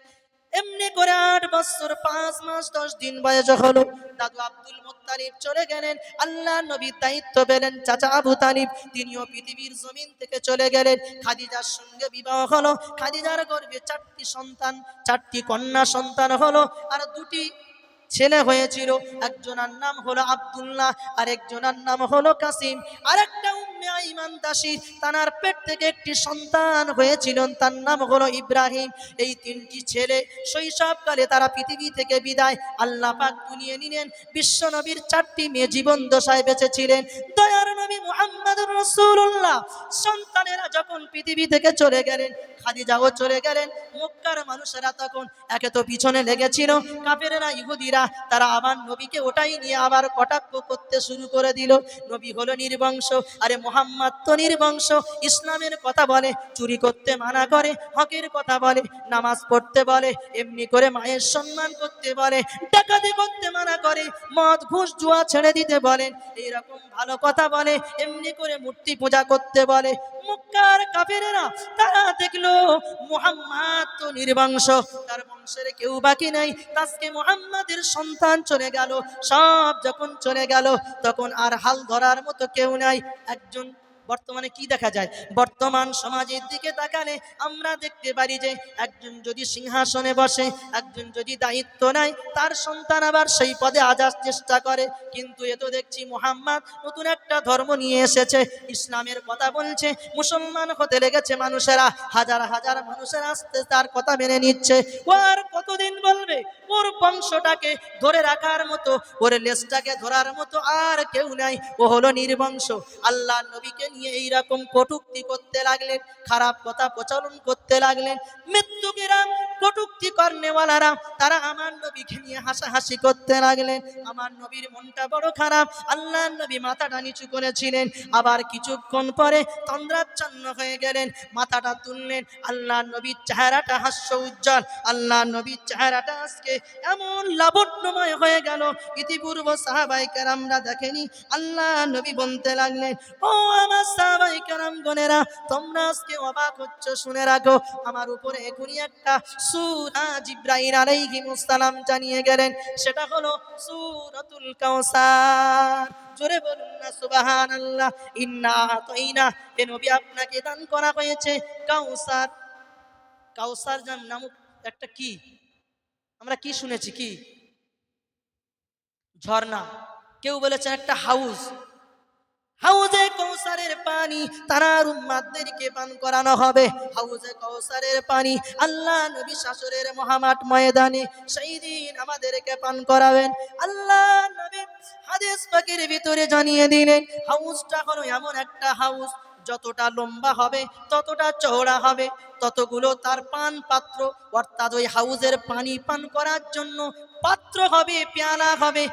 এমনি করে 8 বছর 5 মাস 10 দিন বয়স হলো। দাদু আব্দুল মুত্তালিব চলে গেলেন। আল্লাহ নবীর দায়িত্ব পেলেন চাচা আবু তালিব, তিনিও পৃথিবীর জমিন থেকে চলে গেলেন। খাদিজার সঙ্গে বিবাহ হলো। খাদিজার গর্ভে 4টি সন্তান, 4টি কন্যা সন্তান হলো, আর 2টি ছেলে হয়েছিল, একজনের নাম হলো আব্দুল্লাহ, আরেকজনের নাম হলো কাসিম, আরেকটা উম্মে আইমান দাসী, তার পেট থেকে একটি সন্তান হয়েছিল, তার নাম হলো ইব্রাহিম। এই তিনটি ছেলে শৈশবকালে তারা পৃথিবী থেকে বিদায়, আল্লাহ পাক দুনিয়া নিলেন। বিশ্ব নবীর চারটি মেয়ে জীবন দশায় বেঁচে ছিলেন। দয়ার নবী মুহাম্মদুর রাসূলুল্লাহ সন্তানেরা যখন পৃথিবী থেকে চলে গেলেন, খাদিজাও চলে গেলেন, মক্কার মানুষেরা তখন একে তো পিছনে লেগেছিল, কাফেরেরা ইহুদিরা, তারা আবার নবীকে ওটাই নিয়ে আবার কটাক্ষ করতে শুরু করে দিল। নবী হলো নির্বংশ, আরে মুহাম্মদ তো নির্বংশ, ইসলামের কথা বলে, চুরি করতে মানা করে, হকের কথা বলে, নামাজ পড়তে বলে, এমনি করে মায়ের সম্মান করতে বলে, ডাকাতি করতে মানা করে, মদ ঘুষ জুয়া ছেড়ে দিতে বলেন, এইরকম ভালো কথা বলে, এমনি করে মূর্তি পূজা করতে বলে। মক্কার কাফেরেরা তারা দেখলো মুহাম্মদ তো নির্বংশ, তার বংশের কেউ বাকি নাই, আজকে মুহাম্মাদের সন্তান চলে গেল, সব যখন চলে গেল তখন আর হাল ধরার মতো কেউ নাই। একজন বর্তমানে কি দেখা যায়, বর্তমান সমাজের দিকে তাকালে আমরা দেখতে পারি যে একজন যদি সিংহাসনে বসে, একজন যদি দায়িত্ব নেয়, তার সন্তান আবার সেই পদে আসার চেষ্টা করে। কিন্তু এ তো দেখছি মুহাম্মদ নতুন একটা ধর্ম নিয়ে এসেছে, ইসলামের কথা বলছে, মুসলমান হতে লেগেছে মানুষেরা, হাজার হাজার মানুষের আসতে তার কথা মেনে নিচ্ছে। ও আর কতদিন বলবে ওর বংশটাকে ধরে রাখার মতো, ওর লেজটাকে ধরার মতো আর কেউ নাই, ও হলো নির্বংশ। আল্লাহ নবীকে নিয়ে এইরকম কটূক্তি করতে লাগলেন, খারাপ কথা প্রচলন করতে লাগলেন। মৃত্যুকেরা কটূক্তি করনেওয়ালারা তারা আমার নবীকে নিয়ে হাসাহাসি করতে লাগলেন। আমার নবীর মনটা বড় খারাপ, আল্লাহ নবী মাথাটা নিচু করেছিলেন, আবার কিছুক্ষণ পরে তন্দ্রাচ্ছন্ন হয়ে গেলেন, মাথাটা তুললেন, আল্লাহ নবীর চেহারাটা হাস্য উজ্জ্বল, আল্লাহ নবীর চেহারাটা আজকে এমন লাবণ্যময় হয়ে গেল, ইতিপূর্ব সাহাবায়ে কেরামরা দেখেনি। আল্লাহ নবী বলতে লাগলেন, ও আমার সাহাবায়ে কেরামগণেরা, তোমরা আজকে অবাক হচ্ছ, শুনে রাখো, আমার উপরে এখনই একটা সূরা জিবরাইল আলাইহিস সালাম জানিয়ে গেলেন, সেটা হলো সূরাতুল কাউসার। জোরে বলুন না সুবহানাল্লাহ। ইন্না আতাইনা, এ নবী আপনাকে দান করা হয়েছে কাউসার। কাউসার নামক একটা কি আমরা কি শুনেছি, কি ঝর্ণা, কেউ বলেছেন একটা হাউস, হাউজে কৌসারের পানি তার উম্মতদেরকে পান করানো হবে। হাউজে কৌসারের পানি আল্লাহ নবী শাসরের মহামাঠ ময়দানে সেই দিন আমাদেরকে পান করাবেন। আল্লাহ নবী হাদিস পাকের ভিতরে জানিয়ে দিলেন, হাউজটা হলো এমন একটা হাউস, যতটা লম্বা হবে ততটা চওড়া হবে, ততগুলো তার পান পাত্র, অর্থাৎ ওই হাউজের পানি পান করার জন্য পাত্র হবে, পেয়ালা হবে।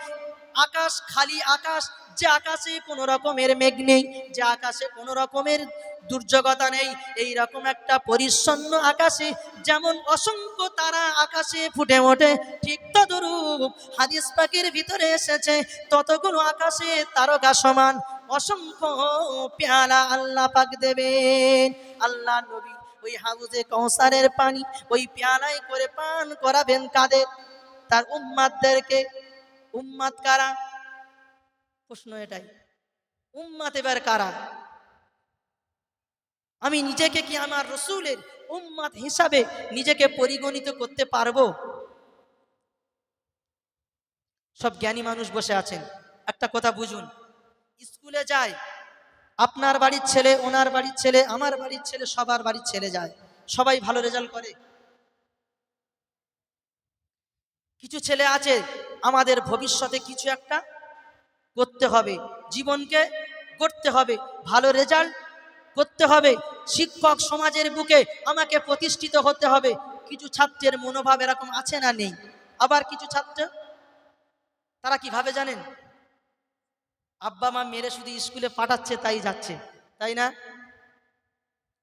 আকাশ খালি আকাশ, যে আকাশে কোনো রকমের মেঘ নেই, যে আকাশে কোনো রকমের দুর্যোগতা নেই, এই রকম একটা পরিচ্ছন্ন আকাশে যেমন অসংখ্য তারা আকাশে ফুটে ওঠে, ঠিক তদরূপ হাদিস পাকের ভিতরে এসেছে ততগুলো আকাশে তারকা সমান অসংখ্য পেয়ালা আল্লাহ পাক দেবেন। আল্লাহ নবী ওই হাউজে কৌসারের পানি ওই পেয়ালায় করে পান করাবেন কাদের? তার উম্মাতদেরকে। উম্মাত কারা? প্রশ্ন এটাই, উম্মাত এবার কারা? আমি নিজেকে কি আমার রসুলের উম্মাত হিসাবে নিজেকে পরিগণিত করতে পারবো? সব জ্ঞানী মানুষ বসে আছেন, একটা কথা বুঝুন, স্কুলে যায়, আপনার বাড়ির ছেলে, ওনার বাড়ির ছেলে, আমার বাড়ির ছেলে, সবার বাড়ির ছেলে যায়, সবাই ভালো রেজাল্ট করে? কিছু ছেলে আছে আমাদের ভবিষ্যতে কিছু একটা করতে হবে, জীবনকে গড়তে হবে, ভালো রেজাল্ট করতে হবে, শিক্ষক সমাজের বুকে আমাকে প্রতিষ্ঠিত হতে হবে। কিছু ছাত্রের মনোভাব এরকম আছে না নেই? আবার কিছু ছাত্র তারা কি ভাবে জানেন? আব্বা মা মেরে শুধু স্কুলে পাঠাচ্ছে তাই যাচ্ছে, তাই না?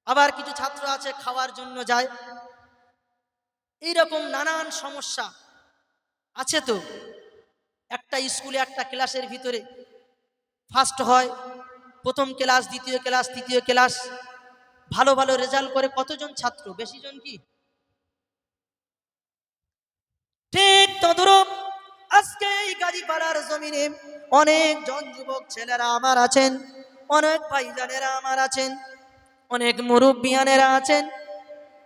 আবার কিছু ছাত্র আছে খাওয়ার জন্য যায়। এইরকম নানান সমস্যা আছে। তো একটা স্কুলে একটা ক্লাসের ভিতরে ফার্স্ট হয়, প্রথম ক্লাস, দ্বিতীয় ক্লাস, তৃতীয় ক্লাস, ভালো ভালো রেজাল্ট করে কতজন ছাত্র? বেশি জন কি? ঠিক তদ্রূপ আজকে এই গাজীপাড়ার জমিনে অনেক জন যুবক ছেলেরা আমার আছেন, অনেক ভাইজানেরা আমার আছেন, অনেক মুরব্বিয়ানেরা আছেন,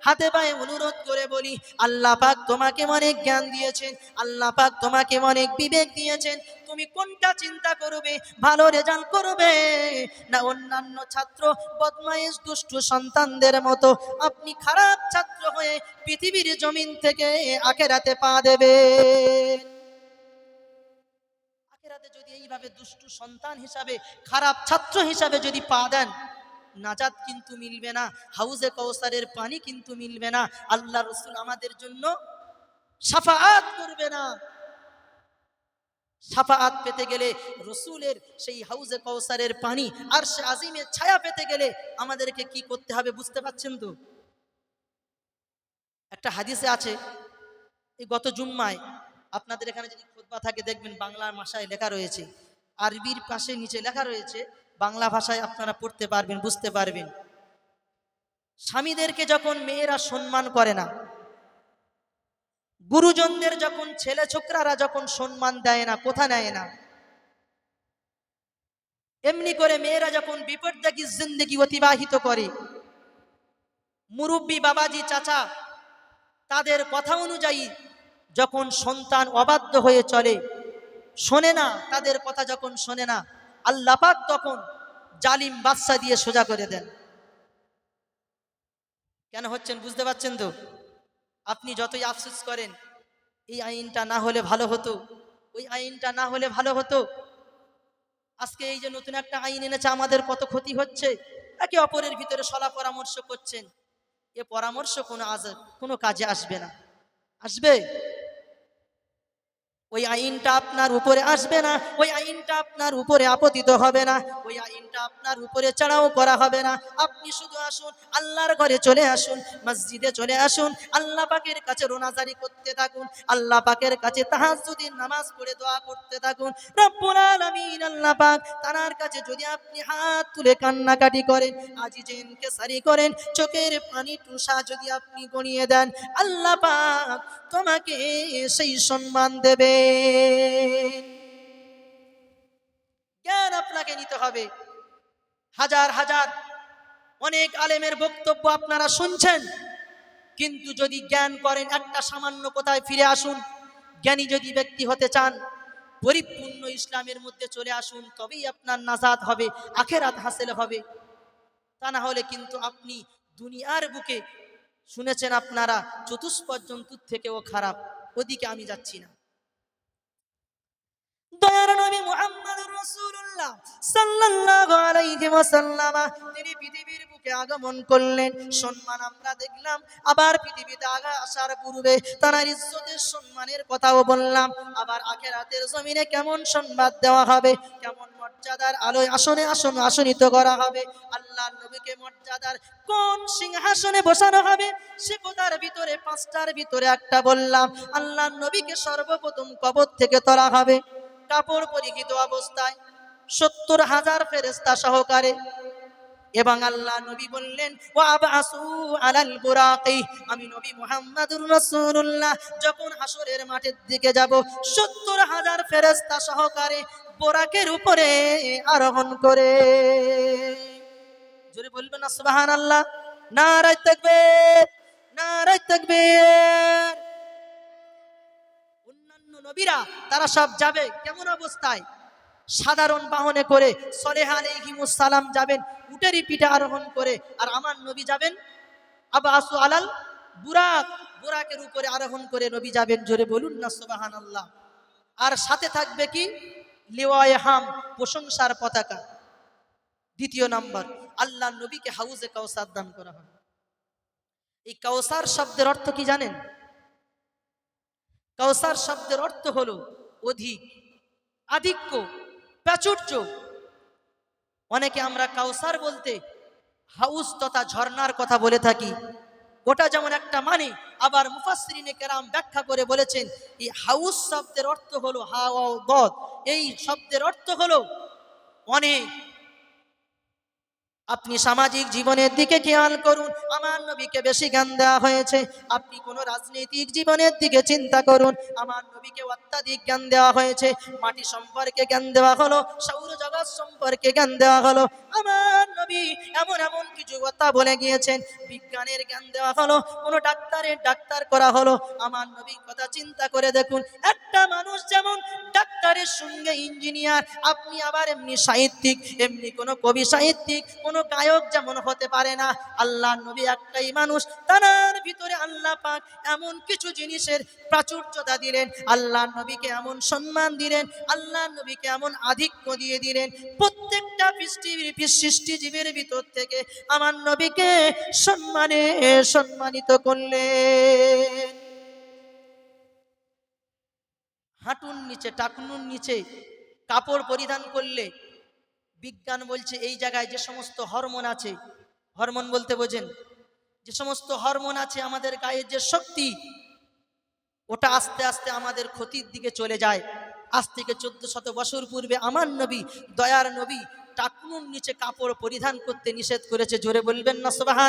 হাতে পায়ে অনুরোধ করে বলি, আল্লাহ পাক তোমাকে অনেক জ্ঞান দিয়েছেন, আল্লাহ পাক তোমাকে অনেক বিবেক দিয়েছেন, তুমি কোনটা চিন্তা করবে, ভালো রেজাল্ট করবে না অন্যান্য ছাত্র বদমাইশ দুষ্টু সন্তানদের মতো আপনি খারাপ ছাত্র হয়ে পৃথিবীর জমিন থেকে আখেরাতে পা দেবে। আখেরাতে যদি এইভাবে দুষ্টু সন্তান হিসাবে, খারাপ ছাত্র হিসাবে যদি পা দেন, নাজাত কিন্তু মিলবে না, হাউজে কাউসারের পানি কিন্তু মিলবে না, আল্লাহ রাসূল আমাদের জন্য শাফাআত করবে না। শাফাআত পেতে গেলে, রাসূলের সেই হাউজে কাউসারের পানি আরশে আজিমের ছায়া পেতে গেলে আমাদেরকে কি করতে হবে বুঝতে পারছেন তো? একটা হাদিসে আছে, এই গত জুম্মায় আপনাদের এখানে যদি খুতবা থাকে দেখবেন বাংলা ভাষায় লেখা রয়েছে, আরবির পাশে নিচে লেখা রয়েছে, বাংলা ভাষায় আপনারা পড়তে পারবেন, বুঝতে পারবেন। স্বামীদেরকে যখন মেয়েরা সম্মান করে না, গুরুজনদের যখন ছেলে ছোকরারা যখন সম্মান দেয় না, কথা নেয় না, এমনি করে মেয়েরা যখন বিপর্যয়ী জিন্দেগি অতিবাহিত করে, মুরব্বী বাবাজি চাচা তাদের কথা অনুযায়ী যখন সন্তান অবাধ্য হয়ে চলে, শোনে না, তাদের কথা যখন শোনে না, আল্লাহ পাক তখন জালিম বাদশা দিয়ে সোজা করে দেন। কেন হচ্ছেন বুঝতে পারছেন তো? আপনি যতই আফসোস করেন, এই আইনটা না হলে ভালো হতো, ওই আইনটা না হলে ভালো হতো, আজকে এই যে নতুন একটা আইন এনেছে, আমাদের কত ক্ষতি হচ্ছে, একে অপরের ভিতরে সলা পরামর্শ করছেন, এ পরামর্শ কোনো কাজে আসবে না। আসবে? ওই আইনটা আপনার উপরে আসবে না, ওই আইনটা আপনার উপরে আপতিত হবে না, ওই আইনটা আপনার উপরে চড়াও করা হবে না। আপনি শুধু আসুন, আল্লাহর ঘরে চলে আসুন, মসজিদে চলে আসুন, আল্লাহ পাকের কাছে রোনাজারি করতে থাকুন, আল্লাহ পাকের কাছে তাহাজ্জুদের নামাজ পড়ে দোয়া করতে থাকুন। রব্বুল আলামিন আল্লাহ পাক তার কাছে যদি আপনি হাত তুলে কান্নাকাটি করেন, আজিজে ইনকিসারি করেন, চোখের পানি টুসা যদি আপনি গড়িয়ে দেন, আল্লাহ পাক তোমাকে সেই সম্মান দেবে। জ্ঞান আপনাকে নিতে হবে। হাজার হাজার অনেক আলেমের বক্তব্য আপনারা শুনছেন, কিন্তু যদি জ্ঞান করেন, একটা সামান্য কোথায় ফিরে আসুন। জ্ঞানী যদি ব্যক্তি হতে চান, পরিপূর্ণ ইসলামের মধ্যে চলে আসুন, তবেই আপনার নাজাত হবে, আখেরাত হাসিল হবে। তা না হলে কিন্তু আপনি দুনিয়ার বুকে শুনেছেন আপনারা চতুষ্পদ জন্তুর থেকেও খারাপ, ওদিকে আমি যাচ্ছি না। দয়ার নবী মুহাম্মদুর রাসূলুল্লাহ সাল্লাল্লাহু আলাইহি ওয়াসাল্লাম তিনি পৃথিবীর বুকে আগমন করলেন। সম্মান আমরা দেখলাম, আবার পৃথিবীতে আসার পূর্বে তার ইজ্জতের সম্মানের কথাও বললাম, আবার আখিরাতের জমিনে কেমন সংবাদ দেওয়া হবে, কেমন মর্যাদার আলোয় আসনে আসনিত করা হবে, আল্লাহর নবীকে মর্যাদার কোন সিংহাসনে বসানো হবে, সে কথার ভিতরে পাঁচটার ভিতরে একটা বললাম। আল্লাহর নবীকে সর্বপ্রথম কবর থেকে তোলা হবে, কাপড় পরিহিত অবস্থায় ৭০,০০০ ফেরেশতা সহকারে, এবং আল্লাহ নবী বললেন ওয়া আবআসু আলাল বুরাকি, আমি নবী মুহাম্মদুর রাসূলুল্লাহ যখন হাসরের মাঠের দিকে যাব, ৭০,০০০ ফেরেশতা সহকারে বোরাকের উপরে আরোহণ করে। জোরে বলবেন না সুবহানাল্লাহ, নারায়ে তাকবীর, নারায়ে তাকবীর। অন্যান্য নবীরা তারা সব যাবে কেমন অবস্থায়? সাধারণ বাহনে করে, সলেহ আলাইহিমুস সালাম যাবেন উটেরই পিঠে আরোহণ করে, আর আমার নবী যাবেন আবআসু আলাল বুরাক, বুরাকের উপরে আরোহণ করে নবী যাবেন। জোরে বলুন না সুবহানাল্লাহ। আর সাথে থাকবে কি? লিওয়ায়ে হাম, প্রশংসার পতাকা। দ্বিতীয় নাম্বার, আল্লাহ নবীকে হাউজে কাউসার দান করা হবে। এই কাউসার শব্দের অর্থ কি জানেন? কাউসার শব্দের অর্থ হলো অধিক, আধিক্য, প্রাচুর্য। অনেকে আমরা কাউসার বলতে হাউস তথা ঝর্ণার কথা বলে থাকি, ওটা যেমন একটা মানে, আবার মুফাসসিরিনে কেরাম ব্যাখ্যা করে বলেছেন এই হাউস শব্দের অর্থ হলো হাওয়াদ, এই শব্দের অর্থ হলো অনেক। আপনি সামাজিক জীবনের দিকে খেয়াল করুন, আমার নবীকে বেশি জ্ঞান দেওয়া হয়েছে। আপনি কোন রাজনৈতিক জীবনের দিকে চিন্তা করুন, আমার নবীকে অত্যাধিক জ্ঞান দেওয়া হয়েছে। মাটি সম্পর্কে জ্ঞান দেওয়া হলো, সৌরজগৎ সম্পর্কে জ্ঞান দেওয়া হলো, আমার নবী এমন এমন কিছু কথা বলে গিয়েছেন, বিজ্ঞানের জ্ঞান দেওয়া হলো, কোনো ডাক্তারের ডাক্তার করা হলো। আমার নবী কথা চিন্তা করে দেখুন, একটা মানুষ যেমন ডাক্তারের সঙ্গে ইঞ্জিনিয়ার, আপনি আবার এমনি সাহিত্যিক, এমনি কোনো কবি সাহিত্যিক, কোনো গায়ক যেমন হতে পারে না। আল্লাহ নবী একটাই মানুষ, তার ভিতরে আল্লাহ পাক এমন কিছু জিনিসের প্রাচুর্যতা দিলেন, আল্লাহ নবীকে এমন সম্মান দিলেন, আল্লাহ নবীকে এমন আধিক্য দিয়ে দিলেন, প্রত্যেকটা সৃষ্টিজীবের ভিতর থেকে আমার নবীকে সম্মানিত করলেন। হাঁটুর নিচে, টাকনুর নিচে কাপড় পরিধান করলে বিজ্ঞান বলছে এই জায়গায় যে সমস্ত হরমোন আছে, হরমোন বলতে বোঝেন যে সমস্ত হরমোন আছে আমাদের গায়ের যে শক্তি, ওটা আস্তে আস্তে আমাদের ক্ষতির দিকে চলে যায়। আজ থেকে 1400 বছর পূর্বে আমার নবী, দয়ার নবী টাকনুর নিচে কাপড় পরিধান করতে নিষেধ করেছে। জোরে বলবেন না সুবহান।